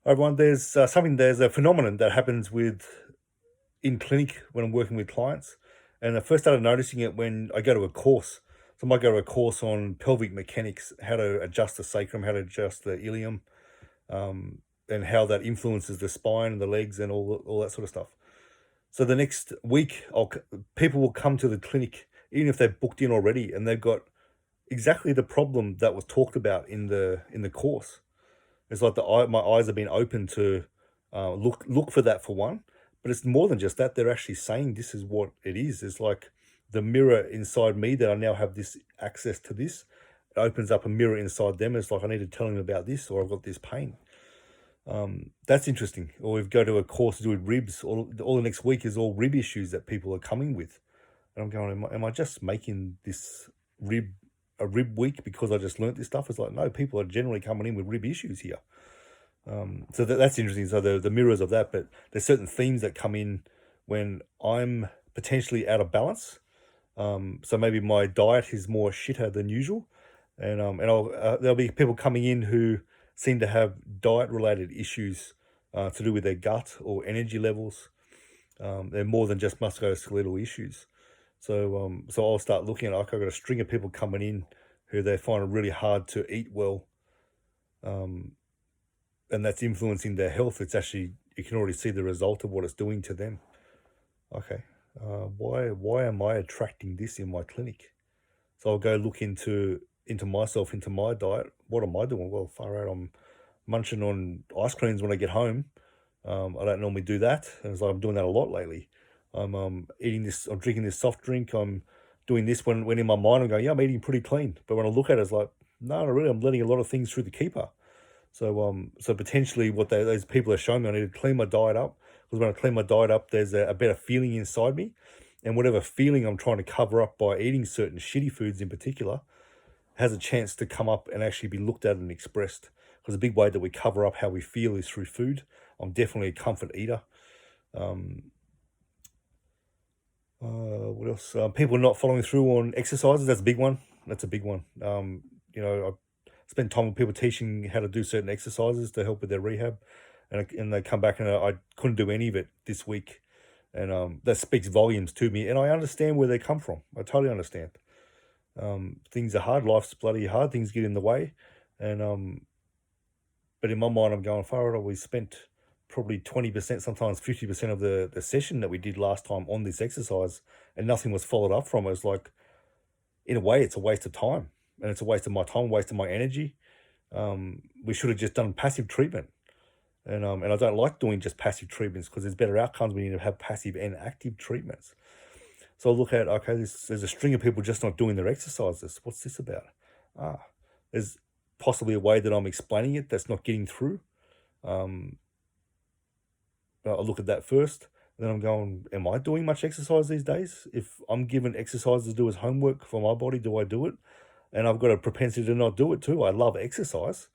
Hi, everyone, there's a phenomenon that happens in clinic when I'm working with clients, and I first started noticing it when I go to a course. So I might go to a course on pelvic mechanics, how to adjust the sacrum, how to adjust the ilium, and how that influences the spine and the legs and all that sort of stuff. So the next week, people will come to the clinic, even if they've booked in already, and they've got exactly the problem that was talked about in the course. It's like my eyes have been open to look for that for one, but it's more than just that. They're actually saying this is what it is. It's like the mirror inside me that I now have this access to this. It opens up a mirror inside them. It's like I need to tell them about this, or I've got this pain. That's interesting. Or we go to a course to do with ribs. All the next week is all rib issues that people are coming with, and I'm going, am I just making this rib a rib week because I just learnt this stuff? It's like, no, people are generally coming in with rib issues here. So that's interesting. So the mirrors of that, but there's certain themes that come in when I'm potentially out of balance. So maybe my diet is more shitter than usual, and there'll be people coming in who seem to have diet related issues to do with their gut or energy levels. They're more than just musculoskeletal issues. So I'll start looking at, like, I've got a string of people coming in who they find it really hard to eat well. Um, and that's influencing their health. It's actually, you can already see the result of what it's doing to them. Okay, why am I attracting this in my clinic? So I'll go look into myself, into my diet. What am I doing? Well, far out, I'm munching on ice creams when I get home. I don't normally do that, and it's like I'm doing that a lot lately. I'm eating this, I'm drinking this soft drink, I'm doing this when in my mind I'm going, yeah, I'm eating pretty clean. But when I look at it, it's like, no, not really. I'm letting a lot of things through the keeper. So potentially what those people are showing me, I need to clean my diet up, because when I clean my diet up, there's a better feeling inside me, and whatever feeling I'm trying to cover up by eating certain shitty foods in particular has a chance to come up and actually be looked at and expressed. Because a big way that we cover up how we feel is through food. I'm definitely a comfort eater. Um, what else? People not following through on exercises. That's a big one. That's a big one. I spend time with people teaching how to do certain exercises to help with their rehab, and they come back and I couldn't do any of it this week, and that speaks volumes to me. And I understand where they come from. I totally understand. Things are hard. Life's bloody hard. Things get in the way, and but in my mind, I'm going forward. We spent probably 20%, sometimes 50% of the session that we did last time on this exercise, and nothing was followed up from it. It's like, in a way, it's a waste of time, and it's a waste of my time, waste of my energy. We should have just done passive treatment, and I don't like doing just passive treatments because there's better outcomes when you need to have passive and active treatments. So I look at, okay, there's a string of people just not doing their exercises. What's this about? Ah, there's possibly a way that I'm explaining it that's not getting through. Um, I look at that first, and then I'm going, am I doing much exercise these days? If I'm given exercise to do as homework for my body, do I do it? And I've got a propensity to not do it too. I love exercise,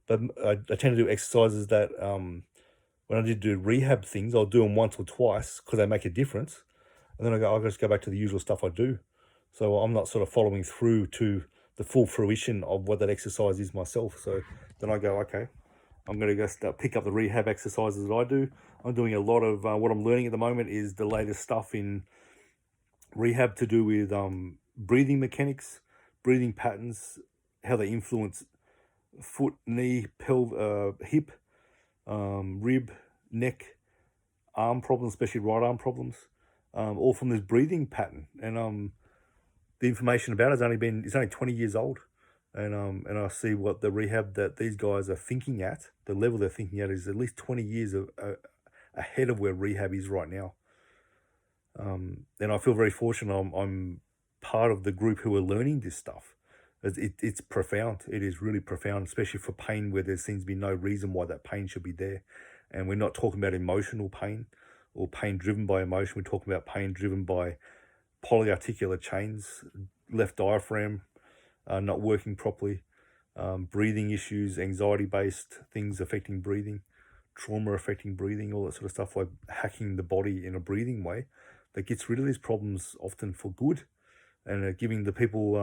but I tend to do exercises that when I did do rehab things, I'll do them once or twice because they make a difference. And then I'll just go back to the usual stuff I do. So I'm not sort of following through to the full fruition of what that exercise is myself. So then I go, okay, I'm going to go start pick up the rehab exercises that I do. I'm doing a lot of what I'm learning at the moment is the latest stuff in rehab to do with breathing mechanics, breathing patterns, how they influence foot, knee, hip, rib, neck, arm problems, especially right arm problems, all from this breathing pattern. And the information about it's only 20 years old, and I see what the rehab that these guys are thinking at, the level they're thinking at is at least 20 years ahead of where rehab is right now. And I feel very fortunate. I'm part of the group who are learning this stuff. It's profound. It is really profound, especially for pain where there seems to be no reason why that pain should be there. And we're not talking about emotional pain or pain driven by emotion. We're talking about pain driven by polyarticular chains, left diaphragm not working properly, breathing issues, anxiety-based things affecting breathing, trauma affecting breathing, all that sort of stuff, like hacking the body in a breathing way that gets rid of these problems often for good, and giving the people